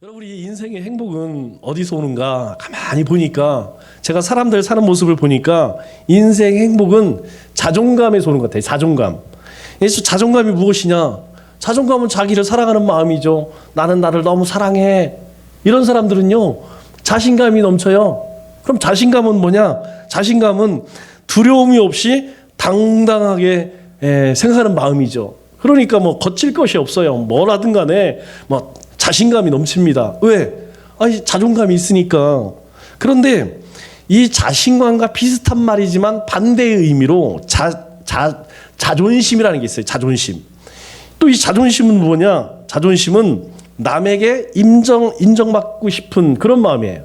여러분, 우리 인생의 행복은 어디서 오는가? 가만히 보니까, 제가 사람들 사는 모습을 보니까 인생 행복은 자존감에서 오는 것 같아요. 자존감. 그래서 자존감이 무엇이냐? 자존감은 자기를 사랑하는 마음이죠. 나는 나를 너무 사랑해. 이런 사람들은요, 자신감이 넘쳐요. 그럼 자신감은 뭐냐? 자신감은 두려움이 없이 당당하게 생각하는 마음이죠. 그러니까 뭐 거칠 것이 없어요. 뭐라든 간에 뭐 자신감이 넘칩니다. 왜? 아니, 자존감이 있으니까. 그런데 이 자신감과 비슷한 말이지만 반대의 의미로 자존심이라는 게 있어요. 자존심. 또 이 자존심은 뭐냐? 자존심은 남에게 인정받고 싶은 그런 마음이에요.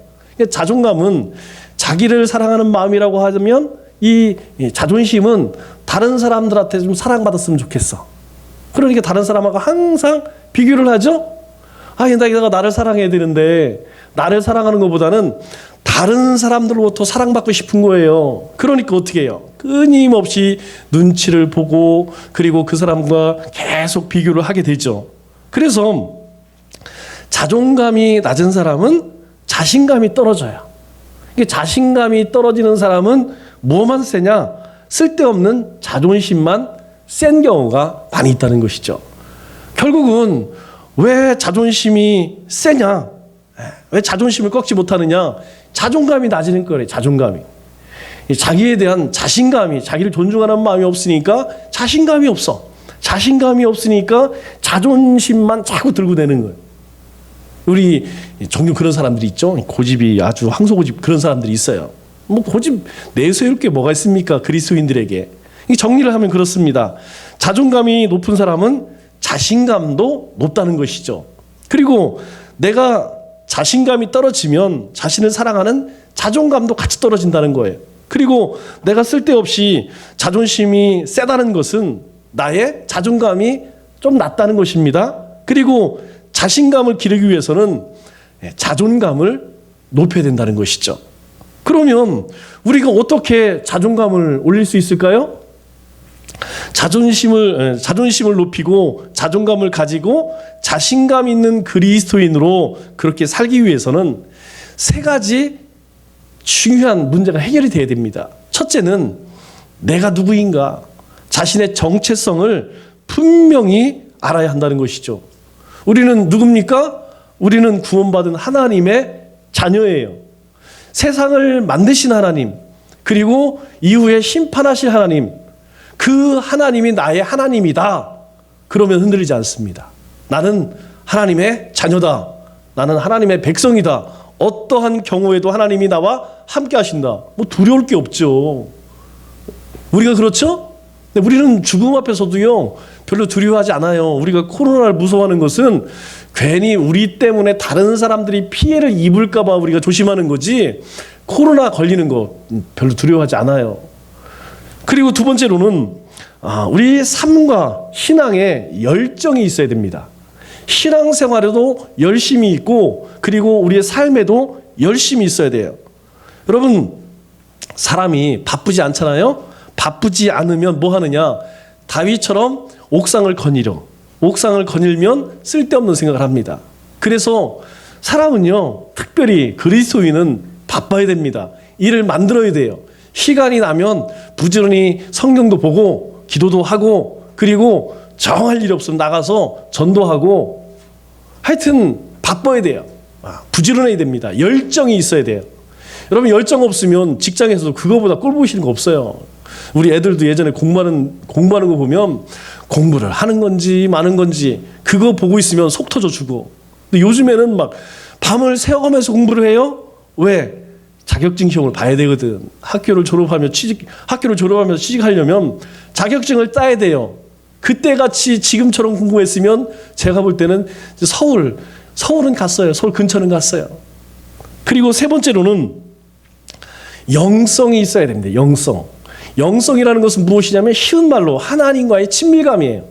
자존감은 자기를 사랑하는 마음이라고 하면 이 자존심은 다른 사람들한테 좀 사랑받았으면 좋겠어. 그러니까 다른 사람하고 항상 비교를 하죠. 내가 나를 사랑해야 되는데 나를 사랑하는 것보다는 다른 사람들로부터 사랑받고 싶은 거예요. 그러니까 어떻게 해요? 끊임없이 눈치를 보고 그리고 그 사람과 계속 비교를 하게 되죠. 그래서 자존감이 낮은 사람은 자신감이 떨어져요. 자신감이 떨어지는 사람은 뭐만 세냐? 쓸데없는 자존심만 센 경우가 많이 있다는 것이죠. 결국은 왜 자존심이 세냐? 왜 자존심을 꺾지 못하느냐? 자존감이 낮은 거래요. 자존감이. 자기에 대한 자신감이, 자기를 존중하는 마음이 없으니까 자신감이 없어. 자신감이 없으니까 자존심만 자꾸 들고 대는 거예요. 우리 종종 그런 사람들이 있죠. 고집이 아주 항소고집 그런 사람들이 있어요. 뭐 고집 내세울 게 뭐가 있습니까? 그리스도인들에게. 정리를 하면 그렇습니다. 자존감이 높은 사람은 자신감도 높다는 것이죠. 그리고 내가 자신감이 떨어지면 자신을 사랑하는 자존감도 같이 떨어진다는 거예요. 그리고 내가 쓸데없이 자존심이 세다는 것은 나의 자존감이 좀 낮다는 것입니다. 그리고 자신감을 기르기 위해서는 자존감을 높여야 된다는 것이죠. 그러면 우리가 어떻게 자존감을 올릴 수 있을까요? 자존심을 높이고 자존감을 가지고 자신감 있는 그리스도인으로 그렇게 살기 위해서는 세 가지 중요한 문제가 해결이 돼야 됩니다. 첫째는 내가 누구인가? 자신의 정체성을 분명히 알아야 한다는 것이죠. 우리는 누굽니까? 우리는 구원받은 하나님의 자녀예요. 세상을 만드신 하나님, 그리고 이후에 심판하실 하나님, 그 하나님이 나의 하나님이다. 그러면 흔들리지 않습니다. 나는 하나님의 자녀다. 나는 하나님의 백성이다. 어떠한 경우에도 하나님이 나와 함께 하신다. 뭐 두려울 게 없죠. 우리가 그렇죠? 근데 우리는 죽음 앞에서도요, 별로 두려워하지 않아요. 우리가 코로나를 무서워하는 것은 괜히 우리 때문에 다른 사람들이 피해를 입을까 봐 우리가 조심하는 거지, 코로나 걸리는 거 별로 두려워하지 않아요. 그리고 두 번째로는 우리 삶과 신앙에 열정이 있어야 됩니다. 신앙생활에도 열심히 있고 그리고 우리의 삶에도 열심히 있어야 돼요. 여러분, 사람이 바쁘지 않잖아요. 바쁘지 않으면 뭐 하느냐? 다윗처럼 옥상을 거니려. 옥상을 거닐면 쓸데없는 생각을 합니다. 그래서 사람은요, 특별히 그리스도인은 바빠야 됩니다. 일을 만들어야 돼요. 시간이 나면 부지런히 성경도 보고 기도도 하고 그리고 정할 일이 없으면 나가서 전도하고, 하여튼 바빠야 돼요. 부지런해야 됩니다. 열정이 있어야 돼요. 여러분, 열정 없으면 직장에서도 그거보다 꼴 보기 싫은 거 없어요. 우리 애들도 예전에 공부하는 거 보면 공부를 하는 건지 마는 건지 그거 보고 있으면 속 터져 주고. 근데 요즘에는 막 밤을 새워가면서 공부를 해요. 왜? 자격증 시험을 봐야 되거든. 학교를 졸업하면서 취직하려면 자격증을 따야 돼요. 그때같이 지금처럼 공부했으면 제가 볼 때는 서울은 갔어요. 서울 근처는 갔어요. 그리고 세 번째로는 영성이 있어야 됩니다. 영성이라는 것은 무엇이냐면 쉬운 말로 하나님과의 친밀감이에요.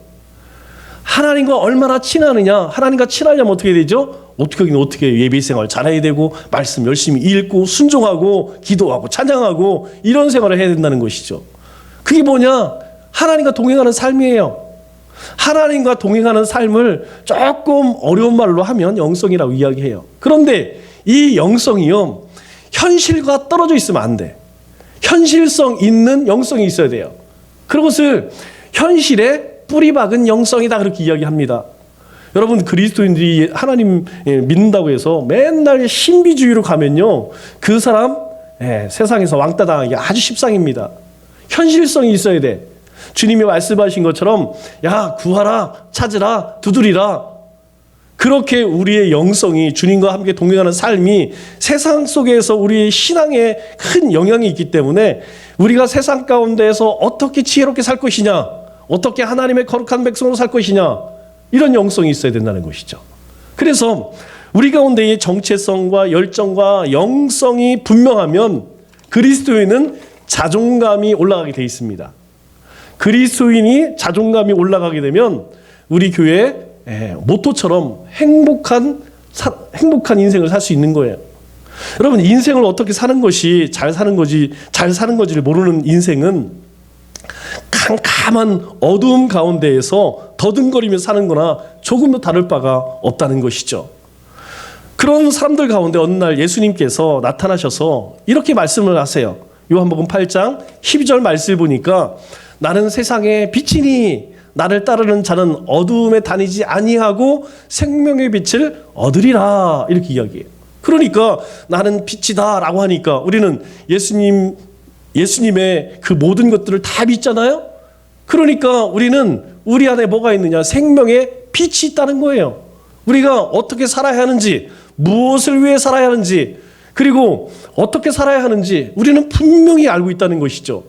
하나님과 얼마나 친하느냐? 하나님과 친하려면 어떻게 되죠? 어떻게 예배 생활 잘해야 되고 말씀 열심히 읽고 순종하고 기도하고 찬양하고 이런 생활을 해야 된다는 것이죠. 그게 뭐냐? 하나님과 동행하는 삶이에요. 하나님과 동행하는 삶을 조금 어려운 말로 하면 영성이라고 이야기해요. 그런데 이 영성이요, 현실과 떨어져 있으면 안 돼. 현실성 있는 영성이 있어야 돼요. 그것을 현실에 뿌리 박은 영성이다, 그렇게 이야기합니다. 여러분, 그리스도인들이 하나님 믿는다고 해서 맨날 신비주의로 가면요, 그 사람 세상에서 왕따 당하기 아주 십상입니다. 현실성이 있어야 돼. 주님이 말씀하신 것처럼 야, 구하라, 찾으라, 두드리라. 그렇게 우리의 영성이 주님과 함께 동행하는 삶이 세상 속에서 우리의 신앙에 큰 영향이 있기 때문에 우리가 세상 가운데에서 어떻게 지혜롭게 살 것이냐, 어떻게 하나님의 거룩한 백성으로 살 것이냐, 이런 영성이 있어야 된다는 것이죠. 그래서 우리 가운데의 정체성과 열정과 영성이 분명하면 그리스도인은 자존감이 올라가게 돼 있습니다. 그리스도인이 자존감이 올라가게 되면 우리 교회 모토처럼 행복한 인생을 살 수 있는 거예요. 여러분, 인생을 어떻게 사는 것이 잘 사는 거지를 모르는 인생은 캄캄한 어두움 가운데에서 더듬거리며 사는 거나 조금도 다를 바가 없다는 것이죠. 그런 사람들 가운데 어느 날 예수님께서 나타나셔서 이렇게 말씀을 하세요. 요한복음 8장 12절 말씀을 보니까 나는 세상의 빛이니 나를 따르는 자는 어두움에 다니지 아니하고 생명의 빛을 얻으리라, 이렇게 이야기해요. 그러니까 나는 빛이다 라고 하니까 우리는 예수님의 그 모든 것들을 다 믿잖아요. 그러니까 우리는 우리 안에 뭐가 있느냐, 생명의 빛이 있다는 거예요. 우리가 어떻게 살아야 하는지, 무엇을 위해 살아야 하는지, 그리고 어떻게 살아야 하는지 우리는 분명히 알고 있다는 것이죠.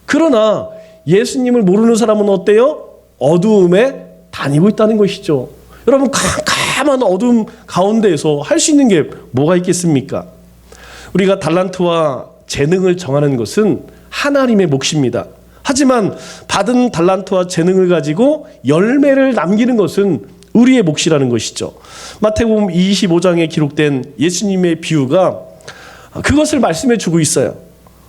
그러나 예수님을 모르는 사람은 어때요? 어두움에 다니고 있다는 것이죠. 여러분, 캄캄한 어두움 가운데에서 할 수 있는 게 뭐가 있겠습니까? 우리가 달란트와 재능을 정하는 것은 하나님의 몫입니다. 하지만 받은 달란트와 재능을 가지고 열매를 남기는 것은 우리의 몫이라는 것이죠. 마태복음 25장에 기록된 예수님의 비유가 그것을 말씀해 주고 있어요.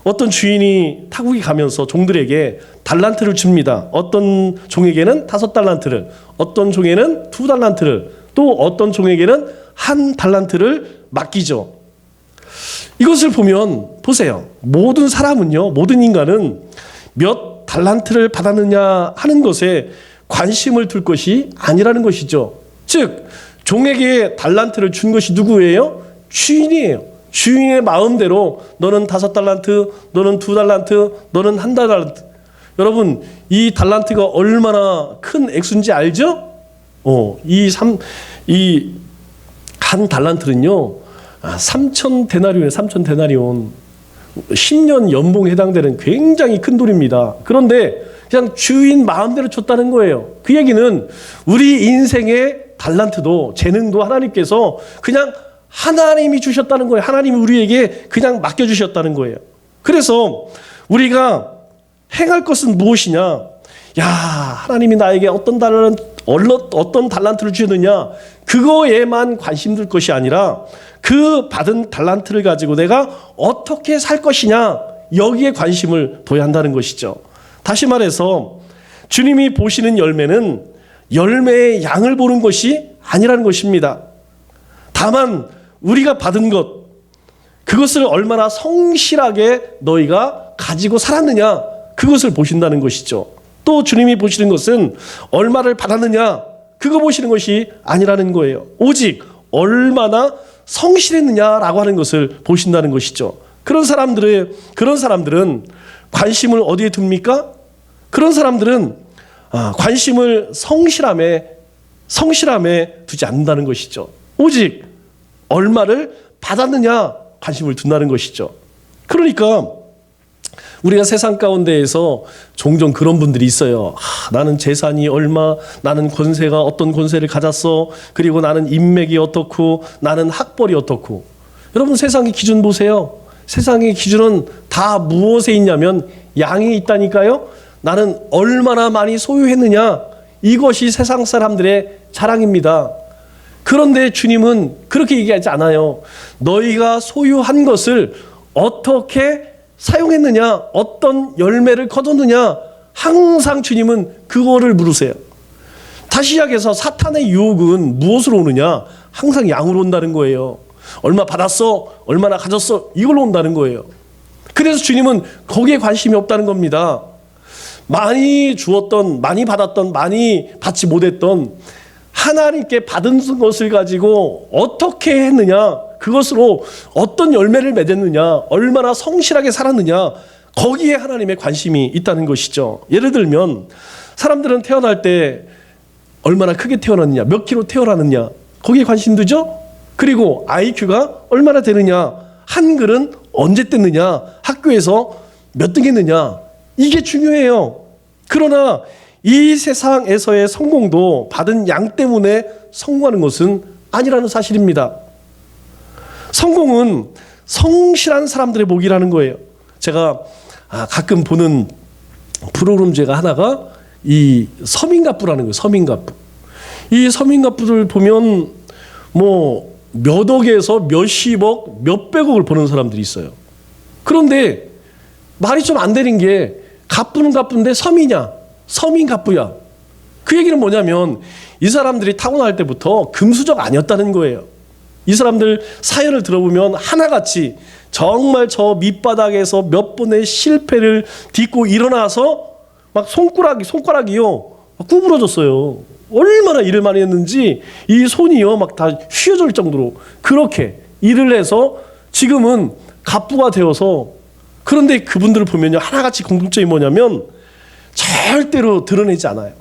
어떤 주인이 타국에 가면서 종들에게 달란트를 줍니다. 어떤 종에게는 5달란트를, 어떤 종에는 2달란트를, 또 어떤 종에게는 1달란트를 맡기죠. 이것을 보면 보세요. 모든 사람은요, 모든 인간은 몇 달란트를 받았느냐 하는 것에 관심을 둘 것이 아니라는 것이죠. 즉, 종에게 달란트를 준 것이 누구예요? 주인이에요. 주인의 마음대로 너는 5달란트, 너는 2달란트, 너는 1달란트. 여러분, 이 달란트가 얼마나 큰 액수인지 알죠? 이 한 달란트는요, 3,000데나리온이에요. 3,000데나리온. 10년 연봉에 해당되는 굉장히 큰 돈입니다. 그런데 그냥 주인 마음대로 줬다는 거예요. 그 얘기는 우리 인생의 달란트도 재능도 하나님께서 그냥 하나님이 주셨다는 거예요. 하나님이 우리에게 그냥 맡겨주셨다는 거예요. 그래서 우리가 행할 것은 무엇이냐? 야, 하나님이 나에게 어떤 달란트를 주셨느냐? 그거에만 관심 둘 것이 아니라 그 받은 달란트를 가지고 내가 어떻게 살 것이냐? 여기에 관심을 둬야 한다는 것이죠. 다시 말해서 주님이 보시는 열매는 열매의 양을 보는 것이 아니라는 것입니다. 다만 우리가 받은 것, 그것을 얼마나 성실하게 너희가 가지고 살았느냐, 그것을 보신다는 것이죠. 또 주님이 보시는 것은 얼마를 받았느냐, 그거 보시는 것이 아니라는 거예요. 오직 얼마나 성실했느냐라고 하는 것을 보신다는 것이죠. 그런 사람들은 관심을 어디에 둡니까? 그런 사람들은 관심을 성실함에 두지 않는다는 것이죠. 오직 얼마를 받았느냐 관심을 둔다는 것이죠. 그러니까 우리가 세상 가운데에서 종종 그런 분들이 있어요. 나는 재산이 얼마, 나는 권세가 어떤 권세를 가졌어, 그리고 나는 인맥이 어떻고, 나는 학벌이 어떻고. 여러분, 세상의 기준 보세요. 세상의 기준은 다 무엇에 있냐면 양에 있다니까요. 나는 얼마나 많이 소유했느냐, 이것이 세상 사람들의 자랑입니다. 그런데 주님은 그렇게 얘기하지 않아요. 너희가 소유한 것을 어떻게 사용했느냐, 어떤 열매를 거뒀느냐, 항상 주님은 그거를 물으세요. 다시 시작해서 사탄의 유혹은 무엇으로 오느냐? 항상 양으로 온다는 거예요. 얼마 받았어? 얼마나 가졌어? 이걸로 온다는 거예요. 그래서 주님은 거기에 관심이 없다는 겁니다. 많이 주었던, 많이 받았던, 많이 받지 못했던 하나님께 받은 것을 가지고 어떻게 했느냐, 그것으로 어떤 열매를 맺었느냐, 얼마나 성실하게 살았느냐, 거기에 하나님의 관심이 있다는 것이죠. 예를 들면 사람들은 태어날 때 얼마나 크게 태어났느냐, 몇 킬로 태어났느냐, 거기에 관심 두죠. 그리고 IQ가 얼마나 되느냐, 한글은 언제 뗐느냐, 학교에서 몇 등 했느냐, 이게 중요해요. 그러나 이 세상에서의 성공도 받은 양 때문에 성공하는 것은 아니라는 사실입니다. 성공은 성실한 사람들의 복이라는 거예요. 제가 가끔 보는 프로그램 중에 하나가 이 서민갑부라는 거예요. 서민갑부. 이 서민갑부들 보면 뭐 몇 억에서 몇십억, 몇백억을 버는 사람들이 있어요. 그런데 말이 좀 안 되는 게 갑부는 갑부인데 서민이냐? 서민갑부야. 그 얘기는 뭐냐면 이 사람들이 타고날 때부터 금수저 아니었다는 거예요. 이 사람들 사연을 들어보면 하나같이 정말 저 밑바닥에서 몇 번의 실패를 딛고 일어나서 막 손가락이요 막 구부러졌어요. 얼마나 일을 많이 했는지 이 손이요 막 다 휘어질 정도로 그렇게 일을 해서 지금은 갑부가 되어서, 그런데 그분들을 보면요 하나같이 공통점이 뭐냐면 절대로 드러내지 않아요.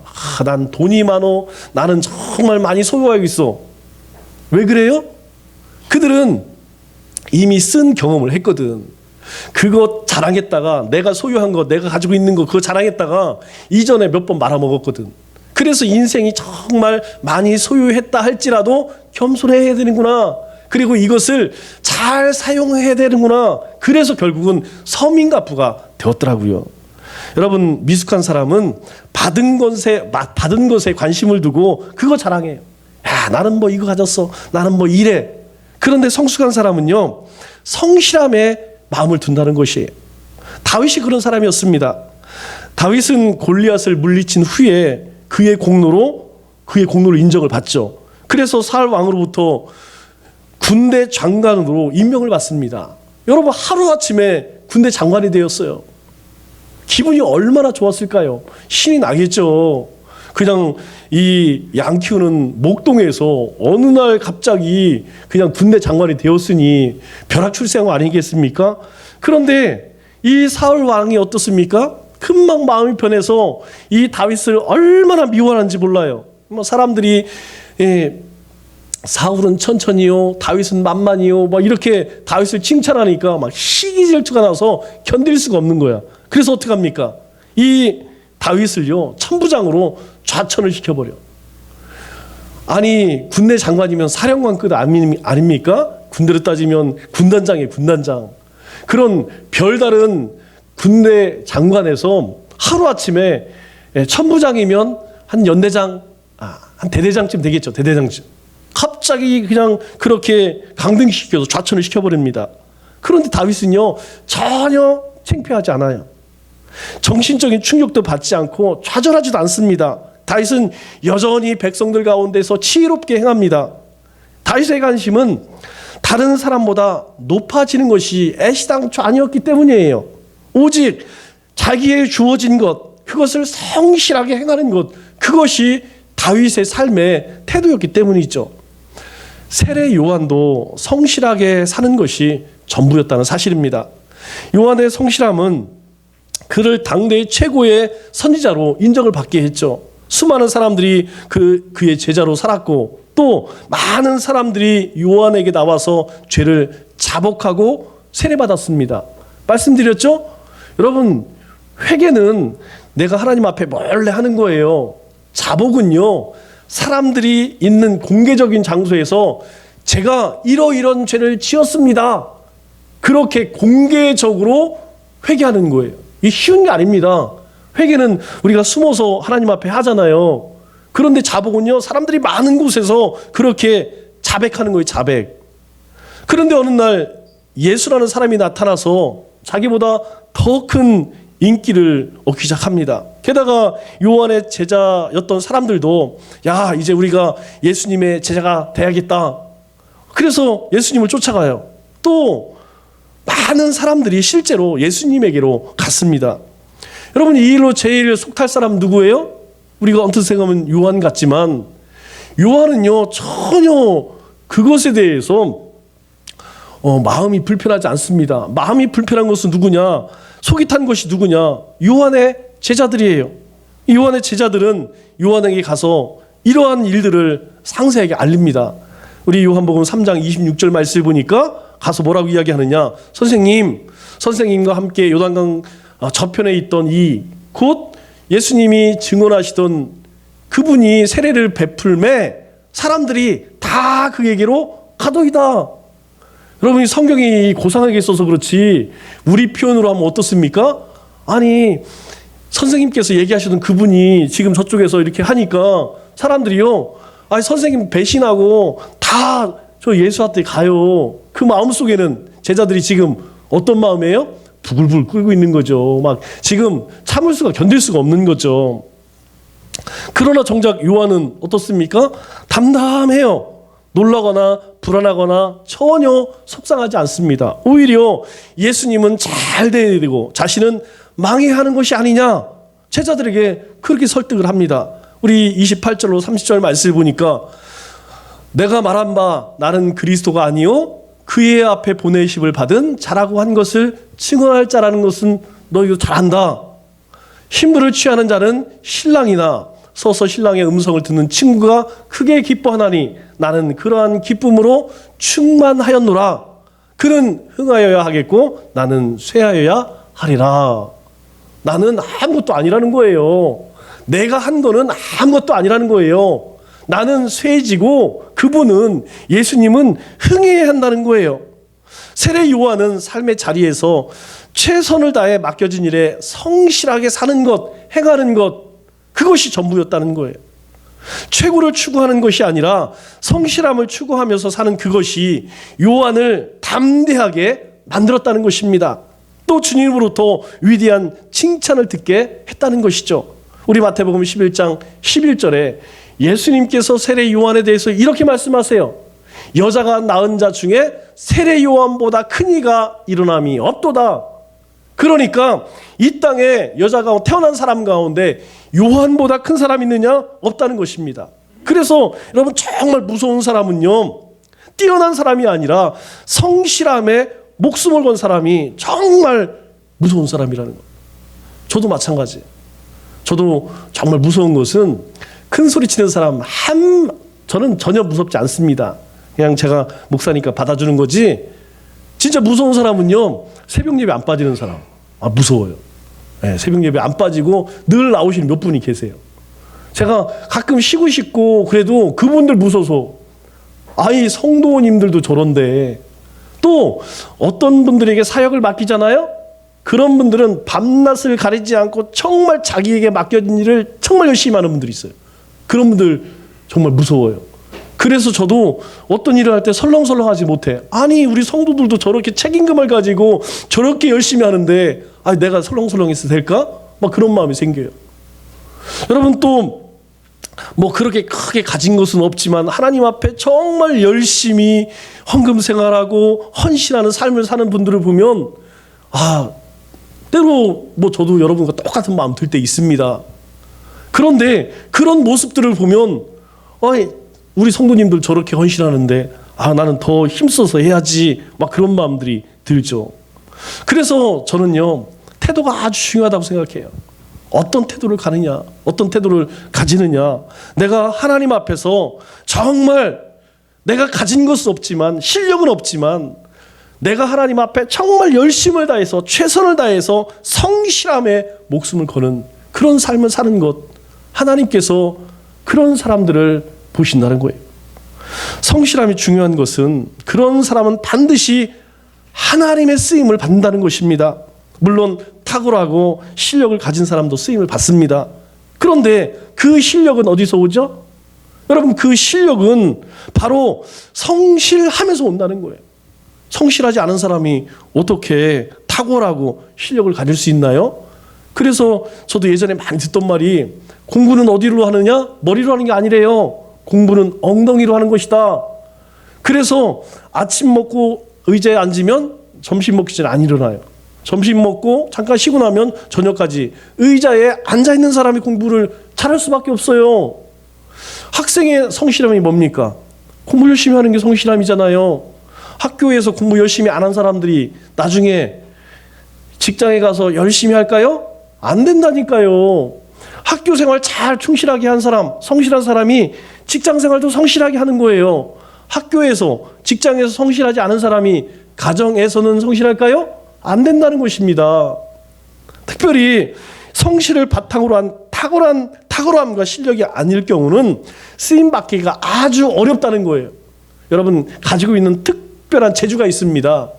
난 돈이 많어, 나는 정말 많이 소유하고 있어. 왜 그래요? 그들은 이미 쓴 경험을 했거든. 그거 자랑했다가 내가 소유한 거, 내가 가지고 있는 거 그거 자랑했다가 이전에 몇 번 말아먹었거든. 그래서 인생이 정말 많이 소유했다 할지라도 겸손해야 되는구나. 그리고 이것을 잘 사용해야 되는구나. 그래서 결국은 서민갑부가 되었더라고요. 여러분, 미숙한 사람은 받은 것에 관심을 두고 그거 자랑해요. 야, 나는 뭐 이거 가졌어. 나는 뭐 이래. 그런데 성숙한 사람은요, 성실함에 마음을 둔다는 것이에요. 다윗이 그런 사람이었습니다. 다윗은 골리앗을 물리친 후에 그의 공로로 인정을 받죠. 그래서 사울 왕으로부터 군대 장관으로 임명을 받습니다. 여러분, 하루아침에 군대 장관이 되었어요. 기분이 얼마나 좋았을까요? 신이 나겠죠. 그냥 이 양 키우는 목동에서 어느 날 갑자기 그냥 군대 장관이 되었으니 벼락출생 아니겠습니까? 그런데 이 사울 왕이 어떻습니까? 금방 마음이 변해서 이 다윗을 얼마나 미워하는지 몰라요. 뭐 사람들이 사울은 천천히요, 다윗은 만만히요, 막 이렇게 다윗을 칭찬하니까 막 시기질투가 나서 견딜 수가 없는 거야. 그래서 어떻게 합니까? 이 다윗을요 천부장으로 좌천을 시켜버려. 아니, 군대 장관이면 사령관급 아닙니까? 군대로 따지면 군단장이에요, 군단장. 그런 별다른 군대 장관에서 하루아침에 천부장이면 한 연대장, 한 대대장쯤 되겠죠. 대대장쯤. 갑자기 그냥 그렇게 강등시켜서 좌천을 시켜버립니다. 그런데 다윗은요 전혀 창피하지 않아요. 정신적인 충격도 받지 않고 좌절하지도 않습니다. 다윗은 여전히 백성들 가운데서 지혜롭게 행합니다. 다윗의 관심은 다른 사람보다 높아지는 것이 애시당초 아니었기 때문이에요. 오직 자기의 주어진 것, 그것을 성실하게 행하는 것, 그것이 다윗의 삶의 태도였기 때문이죠. 세례 요한도 성실하게 사는 것이 전부였다는 사실입니다. 요한의 성실함은 그를 당대의 최고의 선지자로 인정을 받게 했죠. 수많은 사람들이 그의 제자로 살았고, 또 많은 사람들이 요한에게 나와서 죄를 자복하고 세례받았습니다. 말씀드렸죠? 여러분, 회개는 내가 하나님 앞에 몰래 하는 거예요. 자복은요, 사람들이 있는 공개적인 장소에서 제가 이러이런 죄를 지었습니다, 그렇게 공개적으로 회개하는 거예요. 이게 쉬운 게 아닙니다. 회개는 우리가 숨어서 하나님 앞에 하잖아요. 그런데 자복은요, 사람들이 많은 곳에서 그렇게 자백하는 거예요. 자백. 그런데 어느 날 예수라는 사람이 나타나서 자기보다 더 큰 인기를 얻기 시작합니다. 게다가 요한의 제자였던 사람들도 야, 이제 우리가 예수님의 제자가 돼야겠다. 그래서 예수님을 쫓아가요. 또 많은 사람들이 실제로 예수님에게로 갔습니다. 여러분, 이 일로 제일 속탈 사람 누구예요? 우리가 언뜻 생각하면 요한 같지만 요한은요 전혀 그것에 대해서 마음이 불편하지 않습니다. 마음이 불편한 것은 누구냐? 속이 탄 것이 누구냐? 요한의 제자들이에요. 요한의 제자들은 요한에게 가서 이러한 일들을 상세하게 알립니다. 우리 요한복음 3장 26절 말씀을 보니까 가서 뭐라고 이야기하느냐? 선생님과 함께 요단강 저편에 있던 이 곧 예수님이 증언하시던 그분이 세례를 베풀매 사람들이 다 그에게로 가더이다. 여러분이 성경이 고상하게 써서 그렇지 우리 표현으로 하면 어떻습니까? 아니 선생님께서 얘기하시던 그분이 지금 저쪽에서 이렇게 하니까 사람들이요, 아니 선생님 배신하고 다 저 예수한테 가요. 그 마음속에는 제자들이 지금 어떤 마음이에요? 부글부글 끓고 있는 거죠. 막 지금 참을 수가 견딜 수가 없는 거죠. 그러나 정작 요한은 어떻습니까? 담담해요. 놀라거나 불안하거나 전혀 속상하지 않습니다. 오히려 예수님은 잘 돼야 되고 자신은 망해야 하는 것이 아니냐, 제자들에게 그렇게 설득을 합니다. 우리 28절로 30절 말씀을 보니까 내가 말한 바 나는 그리스도가 아니요 그의 앞에 보내심을 받은 자라고 한 것을 증언할 자라는 것은 너희도 잘 안다. 신부를 취하는 자는 신랑이나 서서 신랑의 음성을 듣는 친구가 크게 기뻐하나니 나는 그러한 기쁨으로 충만하였노라. 그는 흥하여야 하겠고 나는 쇠하여야 하리라. 나는 아무것도 아니라는 거예요. 내가 한 거는 아무것도 아니라는 거예요. 나는 쇠지고 그분은 예수님은 흥해야 한다는 거예요. 세례 요한은 삶의 자리에서 최선을 다해 맡겨진 일에 성실하게 사는 것, 행하는 것, 그것이 전부였다는 거예요. 최고를 추구하는 것이 아니라 성실함을 추구하면서 사는 그것이 요한을 담대하게 만들었다는 것입니다. 또 주님으로부터 위대한 칭찬을 듣게 했다는 것이죠. 우리 마태복음 11장 11절에 예수님께서 세례 요한에 대해서 이렇게 말씀하세요. 여자가 낳은 자 중에 세례 요한보다 큰 이가 일어남이 없도다. 그러니까 이 땅에 여자가 태어난 사람 가운데 요한보다 큰 사람이 있느냐? 없다는 것입니다. 그래서 여러분 정말 무서운 사람은요, 뛰어난 사람이 아니라 성실함에 목숨을 건 사람이 정말 무서운 사람이라는 것. 저도 마찬가지예요. 저도 정말 무서운 것은 큰 소리 치는 사람 저는 전혀 무섭지 않습니다. 그냥 제가 목사니까 받아주는 거지. 진짜 무서운 사람은요, 새벽 예배 안 빠지는 사람. 무서워요. 네, 새벽 예배 안 빠지고 늘 나오시는 몇 분이 계세요. 제가 가끔 쉬고 싶고 그래도 그분들 무서워서, 아이 성도님들도 저런데, 또 어떤 분들에게 사역을 맡기잖아요. 그런 분들은 밤낮을 가리지 않고 정말 자기에게 맡겨진 일을 정말 열심히 하는 분들이 있어요. 그런 분들 정말 무서워요. 그래서 저도 어떤 일을 할 때 설렁설렁하지 못해. 아니 우리 성도들도 저렇게 책임감을 가지고 저렇게 열심히 하는데 내가 설렁설렁해서 될까? 막 그런 마음이 생겨요. 여러분 또 뭐 그렇게 크게 가진 것은 없지만 하나님 앞에 정말 열심히 헌금 생활하고 헌신하는 삶을 사는 분들을 보면 때로 뭐 저도 여러분과 똑같은 마음 들 때 있습니다. 그런데 그런 모습들을 보면 우리 성도님들 저렇게 헌신하는데 나는 더 힘써서 해야지, 막 그런 마음들이 들죠. 그래서 저는요, 태도가 아주 중요하다고 생각해요. 어떤 태도를 가느냐, 어떤 태도를 가지느냐. 내가 하나님 앞에서 정말 내가 가진 것은 없지만, 실력은 없지만 내가 하나님 앞에 정말 열심을 다해서 최선을 다해서 성실함에 목숨을 거는 그런 삶을 사는 것, 하나님께서 그런 사람들을 보신다는 거예요. 성실함이 중요한 것은 그런 사람은 반드시 하나님의 쓰임을 받는다는 것입니다. 물론 탁월하고 실력을 가진 사람도 쓰임을 받습니다. 그런데 그 실력은 어디서 오죠? 여러분 그 실력은 바로 성실하면서 온다는 거예요. 성실하지 않은 사람이 어떻게 탁월하고 실력을 가질 수 있나요? 그래서 저도 예전에 많이 듣던 말이 공부는 어디로 하느냐? 머리로 하는 게 아니래요. 공부는 엉덩이로 하는 것이다. 그래서 아침 먹고 의자에 앉으면 점심 먹기 전에 안 일어나요. 점심 먹고 잠깐 쉬고 나면 저녁까지 의자에 앉아있는 사람이 공부를 잘할 수밖에 없어요. 학생의 성실함이 뭡니까? 공부 열심히 하는 게 성실함이잖아요. 학교에서 공부 열심히 안 한 사람들이 나중에 직장에 가서 열심히 할까요? 안 된다니까요. 학교 생활 잘 충실하게 한 사람, 성실한 사람이 직장 생활도 성실하게 하는 거예요. 학교에서, 직장에서 성실하지 않은 사람이 가정에서는 성실할까요? 안 된다는 것입니다. 특별히 성실을 바탕으로 한 탁월함과 실력이 아닐 경우는 쓰임받기가 아주 어렵다는 거예요. 여러분, 가지고 있는 특별한 재주가 있습니다.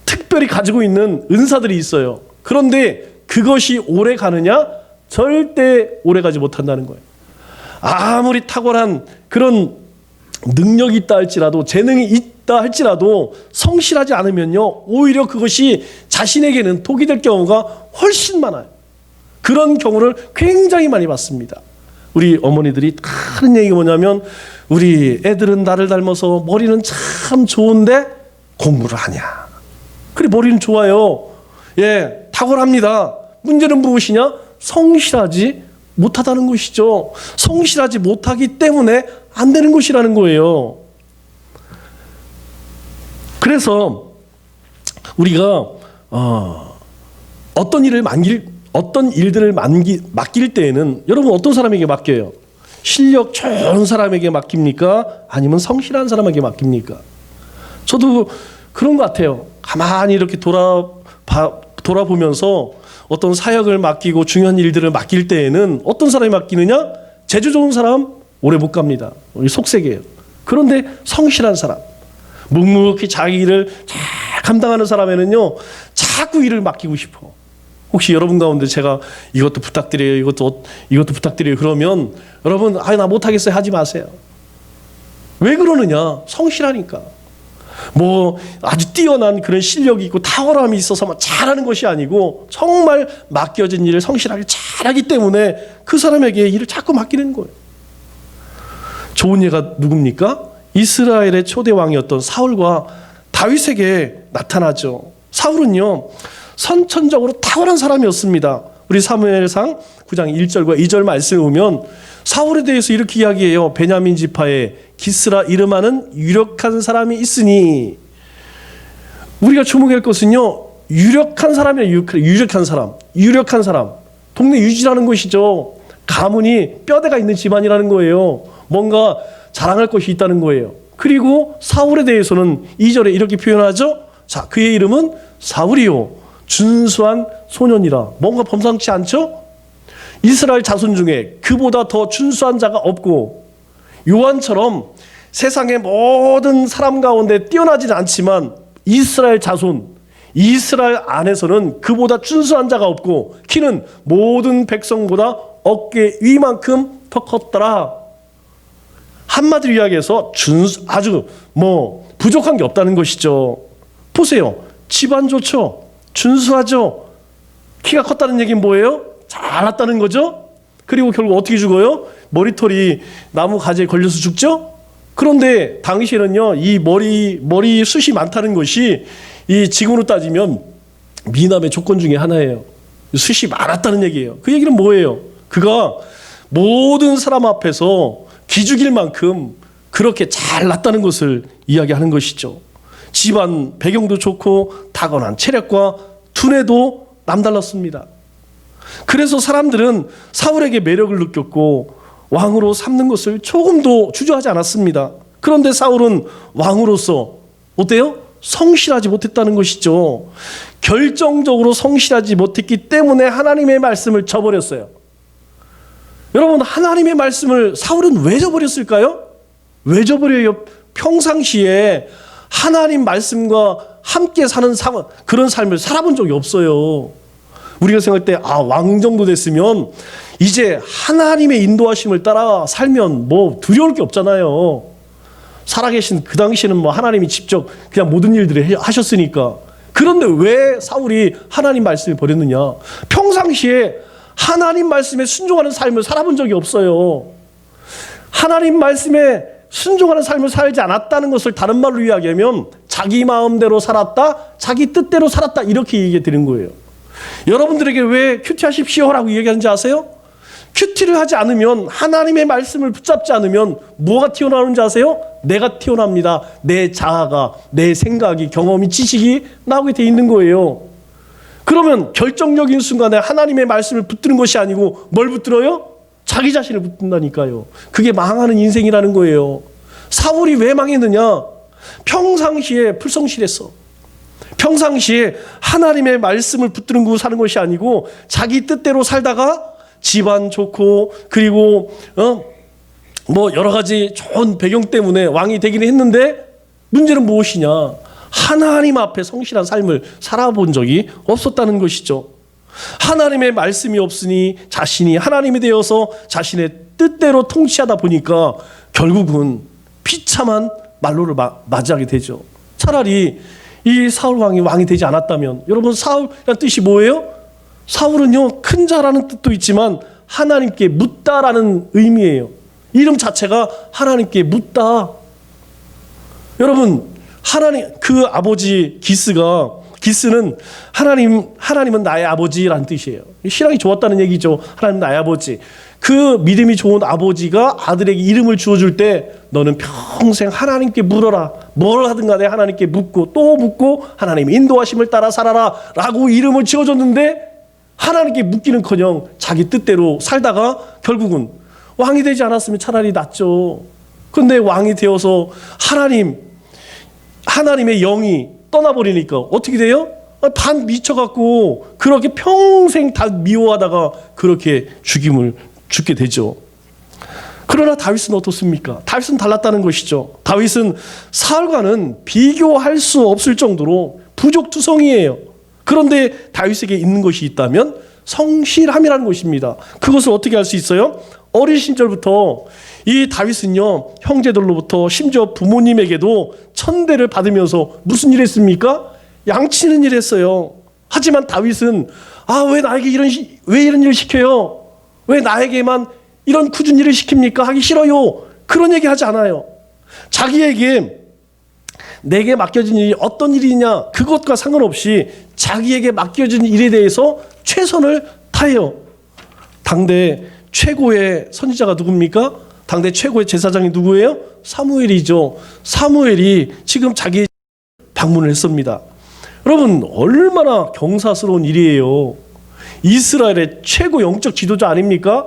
특별히 가지고 있는 은사들이 있어요. 그런데 그것이 오래 가느냐? 절대 오래 가지 못한다는 거예요. 아무리 탁월한 그런 능력이 있다 할지라도, 재능이 있다 할지라도 성실하지 않으면요, 오히려 그것이 자신에게는 독이 될 경우가 훨씬 많아요. 그런 경우를 굉장히 많이 봤습니다. 우리 어머니들이 하는 얘기가 뭐냐면, 우리 애들은 나를 닮아서 머리는 참 좋은데 공부를 하냐. 그래, 머리는 좋아요. 예, 탁월합니다. 문제는 무엇이냐? 성실하지 못하다는 것이죠. 성실하지 못하기 때문에 안 되는 것이라는 거예요. 그래서 우리가 어떤 일들을 맡길 때에는 여러분 어떤 사람에게 맡겨요? 실력 좋은 사람에게 맡깁니까? 아니면 성실한 사람에게 맡깁니까? 저도 그런 것 같아요. 가만히 이렇게 돌아보면서 어떤 사역을 맡기고 중요한 일들을 맡길 때에는 어떤 사람이 맡기느냐? 재주 좋은 사람 오래 못 갑니다. 속색이에요. 그런데 성실한 사람, 묵묵히 자기 일을 잘 감당하는 사람에는요, 자꾸 일을 맡기고 싶어. 혹시 여러분 가운데 제가 이것도 부탁드려요, 이것도 부탁드려요 그러면 여러분, 나 못하겠어요 하지 마세요. 왜 그러느냐? 성실하니까. 뭐 아주 뛰어난 그런 실력이 있고 탁월함이 있어서 잘하는 것이 아니고 정말 맡겨진 일을 성실하게 잘하기 때문에 그 사람에게 일을 자꾸 맡기는 거예요. 좋은 예가 누굽니까? 이스라엘의 초대 왕이었던 사울과 다윗에게 나타나죠. 사울은요, 선천적으로 탁월한 사람이었습니다. 우리 사무엘상 9장 1절과 2절 말씀을 보면 사울에 대해서 이렇게 이야기해요. 베냐민 지파에 기스라 이름하는 유력한 사람이 있으니, 우리가 주목할 것은요, 유력한 사람이에요. 유력한 사람. 동네 유지라는 것이죠. 가문이 뼈대가 있는 집안이라는 거예요. 뭔가 자랑할 것이 있다는 거예요. 그리고 사울에 대해서는 2절에 이렇게 표현하죠. 자, 그의 이름은 사울이요, 준수한 소년이라. 뭔가 범상치 않죠? 이스라엘 자손 중에 그보다 더 준수한 자가 없고, 요한처럼 세상의 모든 사람 가운데 뛰어나지는 않지만 이스라엘 자손, 이스라엘 안에서는 그보다 준수한 자가 없고, 키는 모든 백성보다 어깨 위만큼 더 컸더라. 한마디로 이야기해서 아주 부족한 게 없다는 것이죠. 보세요. 집안 좋죠. 준수하죠. 키가 컸다는 얘기는 뭐예요? 잘났다는 거죠. 그리고 결국 어떻게 죽어요? 머리털이 나무 가지에 걸려서 죽죠. 그런데 당시에는요, 이 머리 숱이 많다는 것이 이 지금으로 따지면 미남의 조건 중에 하나예요. 숱이 많았다는 얘기예요. 그 얘기는 뭐예요? 그가 모든 사람 앞에서 기죽일 만큼 그렇게 잘났다는 것을 이야기하는 것이죠. 집안 배경도 좋고 타고난 체력과 두뇌도 남달랐습니다. 그래서 사람들은 사울에게 매력을 느꼈고 왕으로 삼는 것을 조금도 주저하지 않았습니다. 그런데 사울은 왕으로서 어때요? 성실하지 못했다는 것이죠. 결정적으로 성실하지 못했기 때문에 하나님의 말씀을 저버렸어요. 여러분, 하나님의 말씀을 사울은 왜 저버렸을까요? 왜 저버려요? 평상시에 하나님 말씀과 함께 사는 그런 삶을 살아본 적이 없어요. 우리가 생각할 때 왕 정도 됐으면 이제 하나님의 인도하심을 따라 살면 두려울 게 없잖아요. 살아계신 그 당시에는 하나님이 직접 그냥 모든 일들을 하셨으니까. 그런데 왜 사울이 하나님 말씀을 버렸느냐? 평상시에 하나님 말씀에 순종하는 삶을 살아본 적이 없어요. 하나님 말씀에 순종하는 삶을 살지 않았다는 것을 다른 말로 이야기하면 자기 마음대로 살았다, 자기 뜻대로 살았다, 이렇게 얘기해 드린 거예요. 여러분들에게 왜 큐티하십시오라고 얘기하는지 아세요? 큐티를 하지 않으면, 하나님의 말씀을 붙잡지 않으면 뭐가 튀어나오는지 아세요? 내가 튀어납니다. 내 자아가, 내 생각이, 경험이, 지식이 나오게 돼 있는 거예요. 그러면 결정적인 순간에 하나님의 말씀을 붙드는 것이 아니고 뭘 붙들어요? 자기 자신을 붙든다니까요. 그게 망하는 인생이라는 거예요. 사울이 왜 망했느냐? 평상시에 불성실했어. 평상시에 하나님의 말씀을 붙들고 사는 것이 아니고 자기 뜻대로 살다가 집안 좋고, 그리고 뭐 여러 가지 좋은 배경 때문에 왕이 되기는 했는데, 문제는 무엇이냐? 하나님 앞에 성실한 삶을 살아본 적이 없었다는 것이죠. 하나님의 말씀이 없으니 자신이 하나님이 되어서 자신의 뜻대로 통치하다 보니까 결국은 비참한 말로를 맞이하게 되죠. 차라리 이 사울 왕이 되지 않았다면, 여러분, 사울이라는 뜻이 뭐예요? 사울은요, 큰 자라는 뜻도 있지만 하나님께 묻다라는 의미예요. 이름 자체가 하나님께 묻다. 여러분, 그 아버지 기스는 하나님은 나의 아버지라는 뜻이에요. 신앙이 좋았다는 얘기죠. 하나님 나의 아버지. 그 믿음이 좋은 아버지가 아들에게 이름을 주어줄 때 너는 평생 하나님께 물어라. 뭘 하든 간에 하나님께 묻고 또 묻고 하나님의 인도하심을 따라 살아라 라고 이름을 지어줬는데, 하나님께 묻기는커녕 자기 뜻대로 살다가 결국은 왕이 되지 않았으면 차라리 낫죠. 그런데 왕이 되어서 하나님의 영이 떠나버리니까 어떻게 돼요? 반 미쳐갖고 그렇게 평생 다 미워하다가 그렇게 죽게 되죠. 그러나 다윗은 어떻습니까? 다윗은 달랐다는 것이죠. 다윗은 사울과는 비교할 수 없을 정도로 부족투성이에요. 그런데 다윗에게 있는 것이 있다면 성실함이라는 것입니다. 그것을 어떻게 할 수 있어요? 어린 시절부터 이 다윗은요, 형제들로부터 심지어 부모님에게도 천대를 받으면서 무슨 일 했습니까? 양치는 일 했어요. 하지만 다윗은 왜 나에게 왜 이런 일을 시켜요? 왜 나에게만 이런 굳은 일을 시킵니까? 하기 싫어요. 그런 얘기 하지 않아요. 자기에게 내게 맡겨진 일이 어떤 일이냐, 그것과 상관없이 자기에게 맡겨진 일에 대해서 최선을 다해요. 당대 최고의 선지자가 누굽니까? 당대 최고의 제사장이 누구예요? 사무엘이죠. 사무엘이 지금 자기 방문을 했습니다. 여러분, 얼마나 경사스러운 일이에요. 이스라엘의 최고 영적 지도자 아닙니까?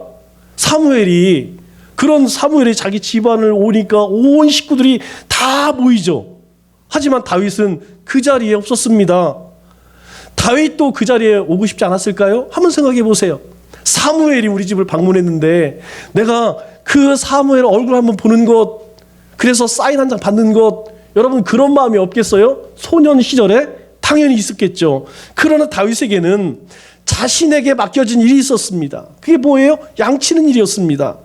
사무엘이. 그런 사무엘이 자기 집안을 오니까 온 식구들이 다 모이죠. 하지만 다윗은 그 자리에 없었습니다. 다윗도 그 자리에 오고 싶지 않았을까요? 한번 생각해 보세요. 사무엘이 우리 집을 방문했는데 내가 그 사무엘 얼굴 한번 보는 것, 그래서 사인 한 장 받는 것, 여러분 그런 마음이 없겠어요? 소년 시절에 당연히 있었겠죠. 그러나 다윗에게는 자신에게 맡겨진 일이 있었습니다. 그게 뭐예요? 양치는 일이었습니다.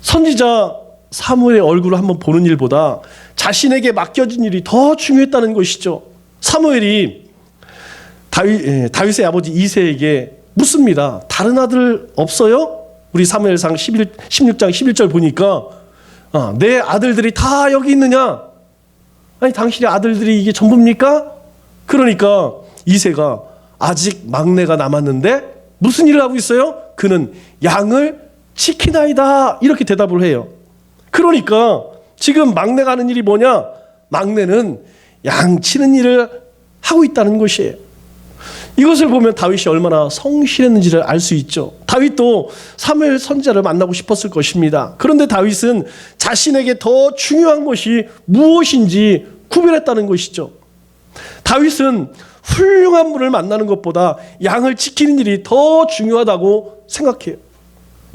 선지자 사무엘의 얼굴을 한번 보는 일보다 자신에게 맡겨진 일이 더 중요했다는 것이죠. 사무엘이 다윗의 아버지 이새에게 묻습니다. 다른 아들 없어요? 우리 사무엘상 16장 11절 보니까 내 아들들이 다 여기 있느냐? 아니, 당신의 아들들이 이게 전부입니까? 그러니까 이새가 아직 막내가 남았는데 무슨 일을 하고 있어요? 그는 양을 지키나이다, 이렇게 대답을 해요. 그러니까 지금 막내가 하는 일이 뭐냐? 막내는 양 치는 일을 하고 있다는 것이에요. 이것을 보면 다윗이 얼마나 성실했는지를 알 수 있죠. 다윗도 사무엘 선지자를 만나고 싶었을 것입니다. 그런데 다윗은 자신에게 더 중요한 것이 무엇인지 구별했다는 것이죠. 다윗은 훌륭한 분을 만나는 것보다 양을 지키는 일이 더 중요하다고 생각해요.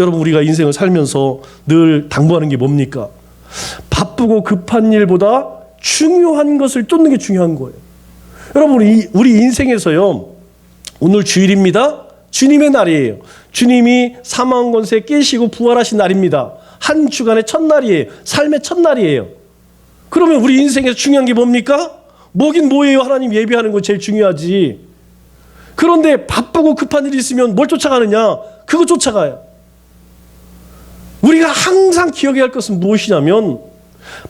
여러분, 우리가 인생을 살면서 늘 당부하는 게 뭡니까? 바쁘고 급한 일보다 중요한 것을 쫓는 게 중요한 거예요. 여러분, 우리 인생에서요, 오늘 주일입니다. 주님의 날이에요. 주님이 사망 권세 깨시고 부활하신 날입니다. 한 주간의 첫날이에요. 삶의 첫날이에요. 그러면 우리 인생에서 중요한 게 뭡니까? 뭐긴 뭐예요. 하나님 예배하는 거 제일 중요하지. 그런데 바쁘고 급한 일이 있으면 뭘 쫓아가느냐? 그거 쫓아가요. 우리가 항상 기억해야 할 것은 무엇이냐면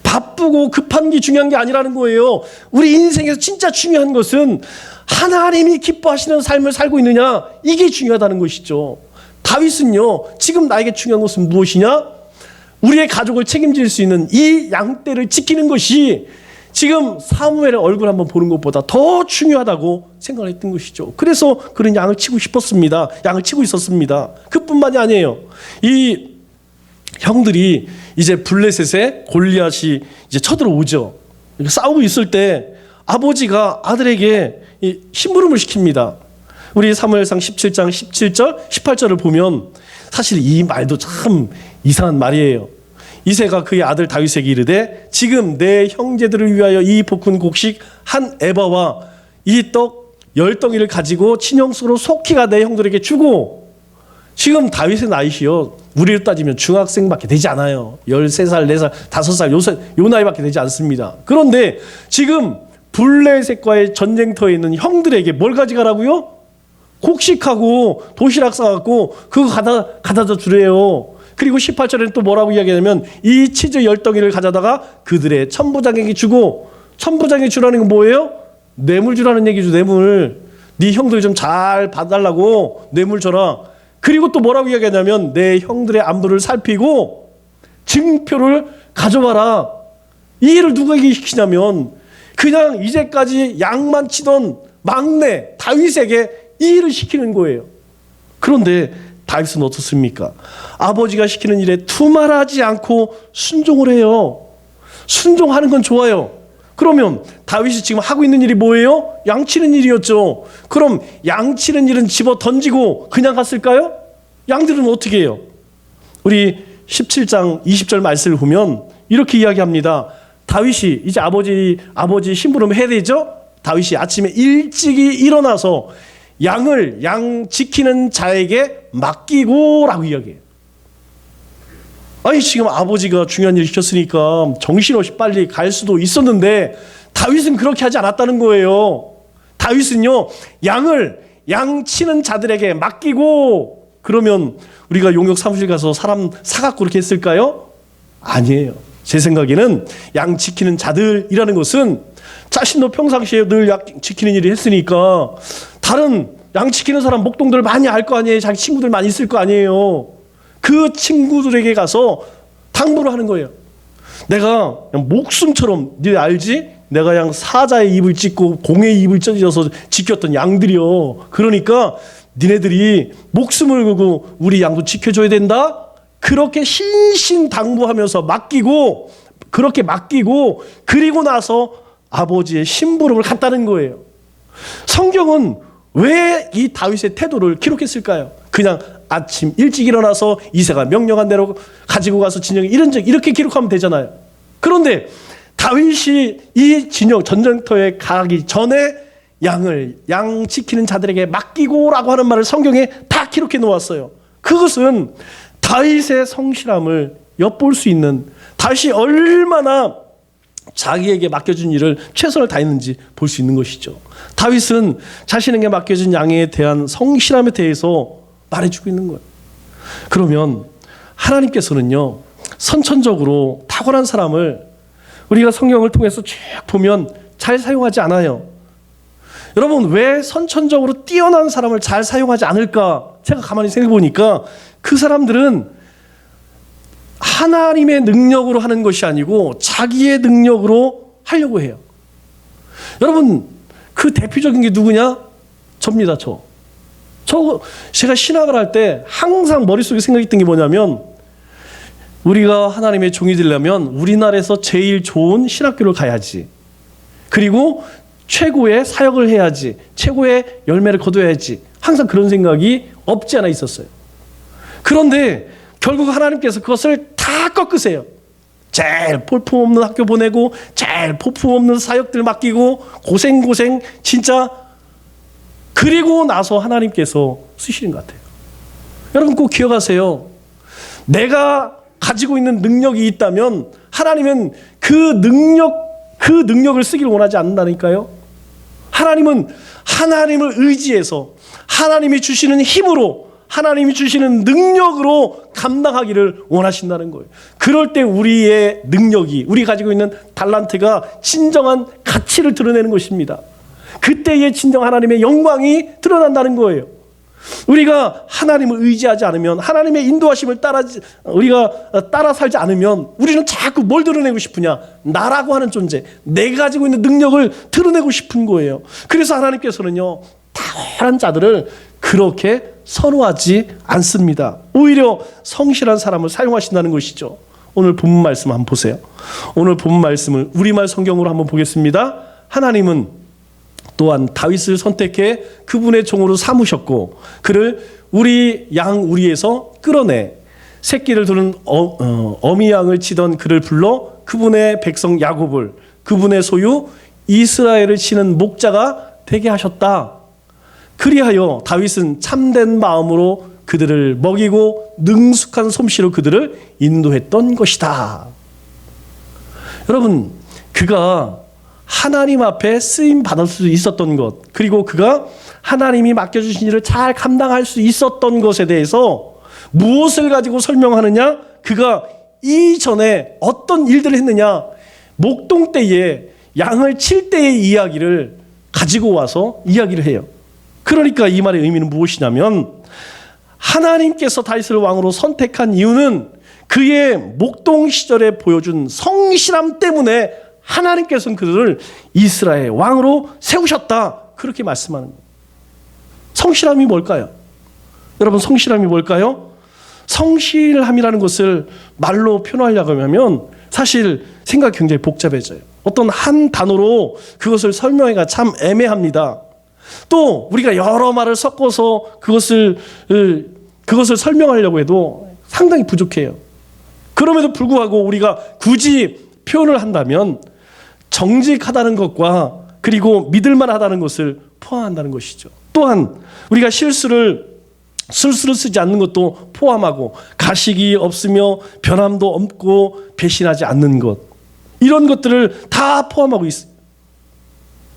바쁘고 급한 게 중요한 게 아니라는 거예요. 우리 인생에서 진짜 중요한 것은 하나님이 기뻐하시는 삶을 살고 있느냐, 이게 중요하다는 것이죠. 다윗은요, 지금 나에게 중요한 것은 무엇이냐? 우리의 가족을 책임질 수 있는 이 양떼를 지키는 것이 지금 사무엘의 얼굴 한번 보는 것보다 더 중요하다고 생각을 했던 것이죠. 그래서 그런 양을 치고 싶었습니다. 양을 치고 있었습니다. 그뿐만이 아니에요. 이 형들이 이제 블레셋에 골리앗이 이제 쳐들어오죠. 싸우고 있을 때 아버지가 아들에게 이 심부름을 시킵니다. 우리 사무엘상 17장 17절 18절을 보면 사실 이 말도 참 이상한 말이에요. 이새가 그의 아들 다윗에게 이르되 지금 내 형제들을 위하여 이 볶은 곡식 한 에바와 이 떡 10덩이를 가지고 친형수로 속히가 내 형들에게 주고. 지금 다윗의 나이시요, 우리로 따지면 중학생밖에 되지 않아요. 13살, 4살, 5살 요 나이밖에 되지 않습니다. 그런데 지금 블레셋과의 전쟁터에 있는 형들에게 뭘 가져가라고요? 곡식하고 도시락 싸갖고 그거 가져다 주래요. 그리고 18절에는 또 뭐라고 이야기하냐면 이 치즈 10덩이를 가져다가 그들의 천부장에게 주고. 천부장에게 주라는 건 뭐예요? 뇌물 주라는 얘기죠. 뇌물. 네 형들 좀 잘 봐달라고 뇌물 줘라. 그리고 또 뭐라고 이야기하냐면 내 형들의 안부를 살피고 증표를 가져와라. 이 일을 누구에게 시키냐면 그냥 이제까지 양만 치던 막내 다윗에게 이 일을 시키는 거예요. 그런데 다윗은 어떻습니까? 아버지가 시키는 일에 투말하지 않고 순종을 해요. 순종하는 건 좋아요. 그러면 다윗이 지금 하고 있는 일이 뭐예요? 양치는 일이었죠. 그럼 양치는 일은 집어 던지고 그냥 갔을까요? 양들은 어떻게 해요? 우리 17장 20절 말씀을 보면 이렇게 이야기합니다. 다윗이 이제 아버지 심부름 해야 되죠? 다윗이 아침에 일찍이 일어나서 양을 양 지키는 자에게 맡기고라고 이야기해요. 아니 지금 아버지가 중요한 일을 시켰으니까 정신없이 빨리 갈 수도 있었는데 다윗은 그렇게 하지 않았다는 거예요. 다윗은요, 양 치는 자들에게 맡기고. 그러면 우리가 용역 사무실 가서 사람 사갖고 그렇게 했을까요? 아니에요. 제 생각에는 양 지키는 자들이라는 것은 자신도 평상시에 늘 양 지키는 일을 했으니까 다른 양 지키는 사람 목동들 많이 알 거 아니에요. 자기 친구들 많이 있을 거 아니에요. 그 친구들에게 가서 당부를 하는 거예요. 내가 그냥 목숨처럼, 네 알지? 내가 그냥 사자의 입을 찢고 공의 입을 찢어서 지켰던 양들이요. 그러니까 니네들이 목숨을 걸고 우리 양도 지켜줘야 된다. 그렇게 신신당부하면서 맡기고, 그렇게 맡기고, 그리고 나서 아버지의 심부름을 갔다는 거예요. 성경은 왜 이 다윗의 태도를 기록했을까요? 그냥 아침 일찍 일어나서 이새가 명령한 대로 가지고 가서 진영에 이렇게 기록하면 되잖아요. 그런데 다윗이 이 진영 전쟁터에 가기 전에 양 지키는 자들에게 맡기고라고 하는 말을 성경에 다 기록해 놓았어요. 그것은 다윗의 성실함을 엿볼 수 있는, 다윗이 얼마나 자기에게 맡겨준 일을 최선을 다했는지 볼 수 있는 것이죠. 다윗은 자신에게 맡겨준 양에 대한 성실함에 대해서 말해주고 있는 거예요. 그러면 하나님께서는요, 선천적으로 탁월한 사람을 우리가 성경을 통해서 쭉 보면 잘 사용하지 않아요. 여러분, 왜 선천적으로 뛰어난 사람을 잘 사용하지 않을까? 제가 가만히 생각해 보니까 그 사람들은 하나님의 능력으로 하는 것이 아니고 자기의 능력으로 하려고 해요. 여러분, 그 대표적인 게 누구냐? 접니다. 제가 신학을 할 때 항상 머릿속에 생각했던 게 뭐냐면, 우리가 하나님의 종이 되려면 우리나라에서 제일 좋은 신학교를 가야지, 그리고 최고의 사역을 해야지, 최고의 열매를 거둬야지, 항상 그런 생각이 없지 않아 있었어요. 그런데 결국 하나님께서 그것을 다 꺾으세요. 제일 볼품없는 학교 보내고 제일 볼품없는 사역들 맡기고 고생 진짜, 그리고 나서 하나님께서 쓰시는 것 같아요. 여러분 꼭 기억하세요. 내가 가지고 있는 능력이 있다면 하나님은 그 능력 그 능력을 쓰기를 원하지 않는다니까요. 하나님은 하나님을 의지해서 하나님이 주시는 힘으로 하나님이 주시는 능력으로 감당하기를 원하신다는 거예요. 그럴 때 우리의 능력이 우리가 가지고 있는 달란트가 진정한 가치를 드러내는 것입니다. 그때의 진정 하나님의 영광이 드러난다는 거예요. 우리가 하나님을 의지하지 않으면 하나님의 인도하심을 따라 살지 않으면 우리는 자꾸 뭘 드러내고 싶으냐? 나라고 하는 존재, 내가 가지고 있는 능력을 드러내고 싶은 거예요. 그래서 하나님께서는요, 탁월한 자들을 그렇게 선호하지 않습니다. 오히려 성실한 사람을 사용하신다는 것이죠. 오늘 본문 말씀 한번 보세요. 오늘 본문 말씀을 우리말 성경으로 한번 보겠습니다. 하나님은 또한 다윗을 선택해 그분의 종으로 삼으셨고 그를 우리 양 우리에서 끌어내 새끼를 두는 어미 양을 치던 그를 불러 그분의 백성 야곱을 그분의 소유 이스라엘을 치는 목자가 되게 하셨다. 그리하여 다윗은 참된 마음으로 그들을 먹이고 능숙한 솜씨로 그들을 인도했던 것이다. 여러분, 그가 하나님 앞에 쓰임 받을 수 있었던 것, 그리고 그가 하나님이 맡겨주신 일을 잘 감당할 수 있었던 것에 대해서 무엇을 가지고 설명하느냐? 그가 이전에 어떤 일들을 했느냐? 목동 때에 양을 칠 때의 이야기를 가지고 와서 이야기를 해요. 그러니까 이 말의 의미는 무엇이냐면 하나님께서 다윗을 왕으로 선택한 이유는 그의 목동 시절에 보여준 성실함 때문에 하나님께서는 그들을 이스라엘 왕으로 세우셨다. 그렇게 말씀하는 거예요. 성실함이 뭘까요? 여러분, 성실함이 뭘까요? 성실함이라는 것을 말로 표현하려고 하면 사실 생각이 굉장히 복잡해져요. 어떤 한 단어로 그것을 설명하기가 참 애매합니다. 또 우리가 여러 말을 섞어서 그것을 설명하려고 해도 상당히 부족해요. 그럼에도 불구하고 우리가 굳이 표현을 한다면 정직하다는 것과 그리고 믿을만하다는 것을 포함한다는 것이죠. 또한 우리가 실수를 쓰지 않는 것도 포함하고 가식이 없으며 변함도 없고 배신하지 않는 것, 이런 것들을 다 포함하고 있어요.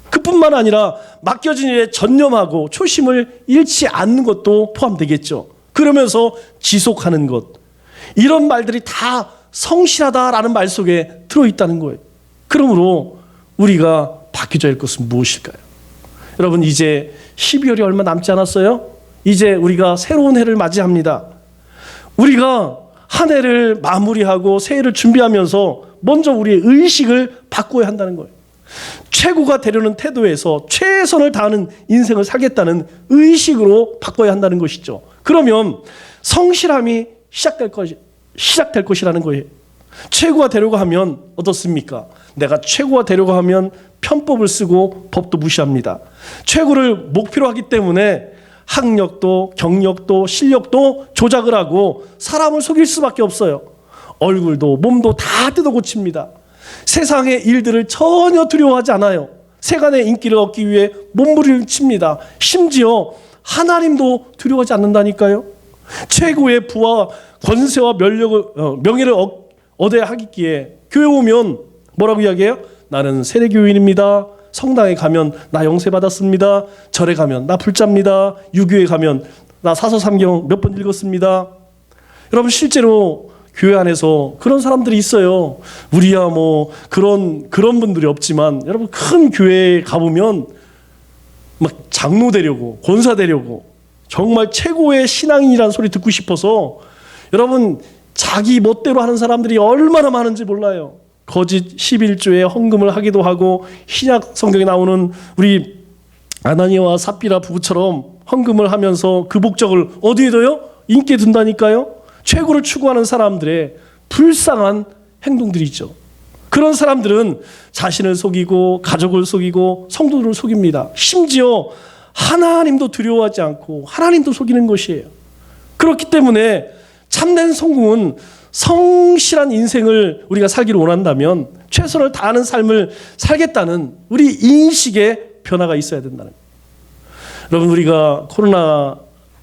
그뿐만 아니라 맡겨진 일에 전념하고 초심을 잃지 않는 것도 포함되겠죠. 그러면서 지속하는 것, 이런 말들이 다 성실하다라는 말 속에 들어있다는 거예요. 그러므로 우리가 바뀌어야 할 것은 무엇일까요? 여러분, 이제 12월이 얼마 남지 않았어요? 이제 우리가 새로운 해를 맞이합니다. 우리가 한 해를 마무리하고 새해를 준비하면서 먼저 우리의 의식을 바꿔야 한다는 거예요. 최고가 되려는 태도에서 최선을 다하는 인생을 살겠다는 의식으로 바꿔야 한다는 것이죠. 그러면 성실함이 시작될 것이라는 거예요. 최고가 되려고 하면 어떻습니까? 내가 최고가 되려고 하면 편법을 쓰고 법도 무시합니다. 최고를 목표로 하기 때문에 학력도 경력도 실력도 조작을 하고 사람을 속일 수밖에 없어요. 얼굴도 몸도 다 뜯어 고칩니다. 세상의 일들을 전혀 두려워하지 않아요. 세간의 인기를 얻기 위해 몸부림을 칩니다. 심지어 하나님도 두려워하지 않는다니까요. 최고의 부와 권세와 명예를 얻어야 하기에 교회 오면 뭐라고 이야기해요? 나는 세례교인입니다. 성당에 가면 나 영세 받았습니다. 절에 가면 나 불자입니다. 유교에 가면 나 사서삼경 몇 번 읽었습니다. 여러분, 실제로 교회 안에서 그런 사람들이 있어요. 우리야 뭐 그런 분들이 없지만 여러분, 큰 교회에 가보면 막 장로 되려고, 권사 되려고 정말 최고의 신앙인이라는 소리 듣고 싶어서 여러분, 자기 멋대로 하는 사람들이 얼마나 많은지 몰라요. 거짓 11조에 헌금을 하기도 하고, 신약 성경에 나오는 우리 아나니아와 삽비라 부부처럼 헌금을 하면서 그 목적을 어디에 둬요? 인기에 둔다니까요. 최고를 추구하는 사람들의 불쌍한 행동들이죠. 그런 사람들은 자신을 속이고 가족을 속이고 성도들을 속입니다. 심지어 하나님도 두려워하지 않고 하나님도 속이는 것이에요. 그렇기 때문에 참된 성공은 성실한 인생을 우리가 살기를 원한다면 최선을 다하는 삶을 살겠다는 우리 인식의 변화가 있어야 된다는 거예요. 여러분, 우리가 코로나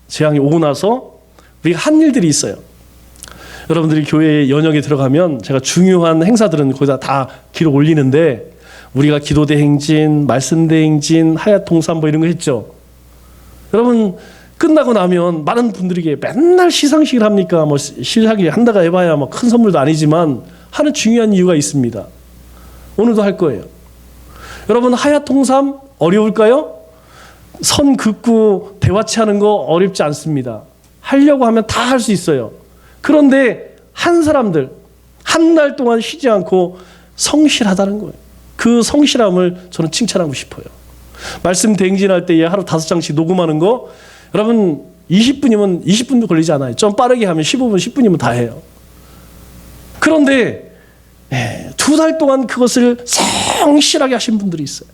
재앙이 오고 나서 우리가 한 일들이 있어요. 여러분들이 교회 연역에 들어가면 제가 중요한 행사들은 거기다 다 기록 올리는데 우리가 기도대행진, 말씀대행진, 하야통산 뭐 이런 거 했죠. 여러분 끝나고 나면 많은 분들에게 맨날 시상식을 합니까? 뭐 시상식 한다가 해봐야 뭐 큰 선물도 아니지만 하는 중요한 이유가 있습니다. 오늘도 할 거예요. 여러분 하야통삼 어려울까요? 선 긋고 대화치하는 거 어렵지 않습니다. 하려고 하면 다 할 수 있어요. 그런데 한 사람들 한 달 동안 쉬지 않고 성실하다는 거예요. 그 성실함을 저는 칭찬하고 싶어요. 말씀 대행진할 때에 하루 5장씩 녹음하는 거 여러분 20분이면 20분도 걸리지 않아요. 좀 빠르게 하면 15분, 10분이면 다 해요. 그런데 2달 동안 그것을 성실하게 하신 분들이 있어요.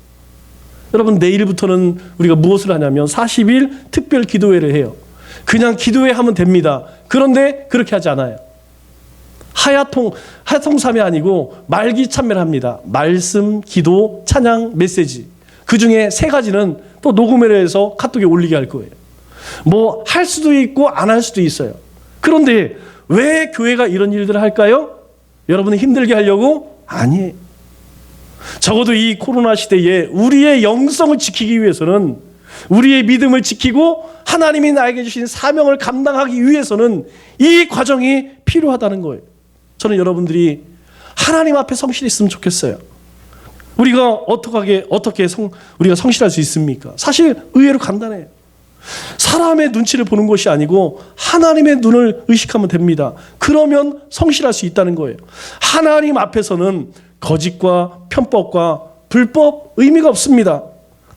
여러분 내일부터는 우리가 무엇을 하냐면 40일 특별 기도회를 해요. 그냥 기도회 하면 됩니다. 그런데 그렇게 하지 않아요. 하야통삼이 아니고 말기참회를 합니다. 말씀, 기도, 찬양, 메시지. 그 중에 3가지는 또 녹음을 해서 카톡에 올리게 할 거예요. 뭐 할 수도 있고 안 할 수도 있어요. 그런데 왜 교회가 이런 일들을 할까요? 여러분을 힘들게 하려고? 아니에요. 적어도 이 코로나 시대에 우리의 영성을 지키기 위해서는, 우리의 믿음을 지키고 하나님이 나에게 주신 사명을 감당하기 위해서는 이 과정이 필요하다는 거예요. 저는 여러분들이 하나님 앞에 성실했으면 좋겠어요. 우리가 어떻게 우리가 성실할 수 있습니까? 사실 의외로 간단해요. 사람의 눈치를 보는 것이 아니고 하나님의 눈을 의식하면 됩니다. 그러면 성실할 수 있다는 거예요. 하나님 앞에서는 거짓과 편법과 불법 의미가 없습니다.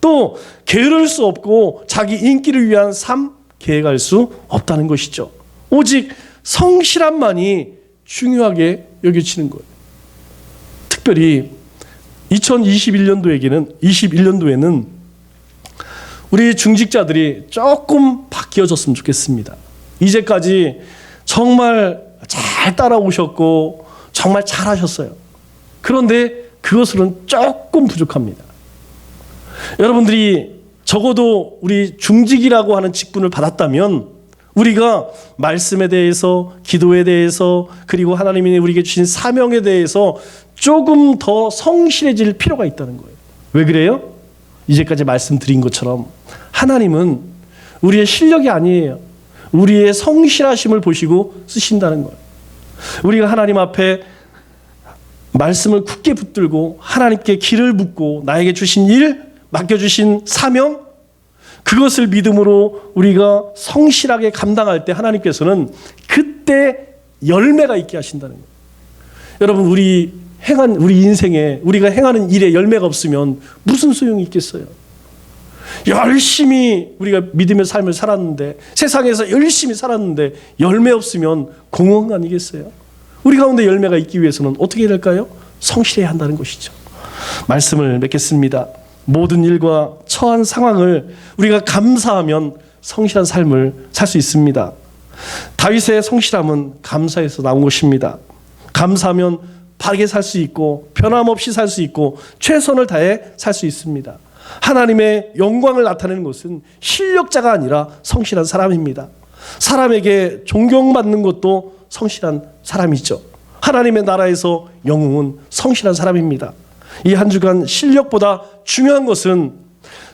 또 게으를 수 없고 자기 인기를 위한 삶 계획할 수 없다는 것이죠. 오직 성실함만이 중요하게 여겨지는 거예요. 특별히 2021년도에는 우리 중직자들이 조금 바뀌어졌으면 좋겠습니다. 이제까지 정말 잘 따라오셨고 정말 잘하셨어요. 그런데 그것으로는 조금 부족합니다. 여러분들이 적어도 우리 중직이라고 하는 직분을 받았다면 우리가 말씀에 대해서, 기도에 대해서, 그리고 하나님이 우리에게 주신 사명에 대해서 조금 더 성실해질 필요가 있다는 거예요. 왜 그래요? 이제까지 말씀드린 것처럼 하나님은 우리의 실력이 아니에요. 우리의 성실하심을 보시고 쓰신다는 거예요. 우리가 하나님 앞에 말씀을 굳게 붙들고 하나님께 길을 묻고 나에게 주신 일, 맡겨주신 사명, 그것을 믿음으로 우리가 성실하게 감당할 때 하나님께서는 그때 열매가 있게 하신다는 거예요. 여러분 우리 인생에 우리가 행하는 일에 열매가 없으면 무슨 소용이 있겠어요? 열심히 우리가 믿음의 삶을 살았는데, 세상에서 열심히 살았는데 열매 없으면 공허한 거 아니겠어요? 우리 가운데 열매가 있기 위해서는 어떻게 해야 될까요? 성실해야 한다는 것이죠. 말씀을 맺겠습니다. 모든 일과 처한 상황을 우리가 감사하면 성실한 삶을 살 수 있습니다. 다윗의 성실함은 감사에서 나온 것입니다. 감사하면 바르게 살 수 있고 변함없이 살 수 있고 최선을 다해 살 수 있습니다. 하나님의 영광을 나타내는 것은 실력자가 아니라 성실한 사람입니다. 사람에게 존경받는 것도 성실한 사람이죠. 하나님의 나라에서 영웅은 성실한 사람입니다. 이 한 주간 실력보다 중요한 것은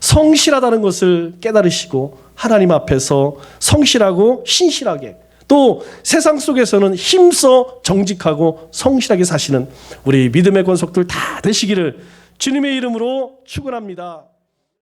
성실하다는 것을 깨달으시고 하나님 앞에서 성실하고 신실하게, 또 세상 속에서는 힘써 정직하고 성실하게 사시는 우리 믿음의 권속들 다 되시기를 주님의 이름으로 축원합니다.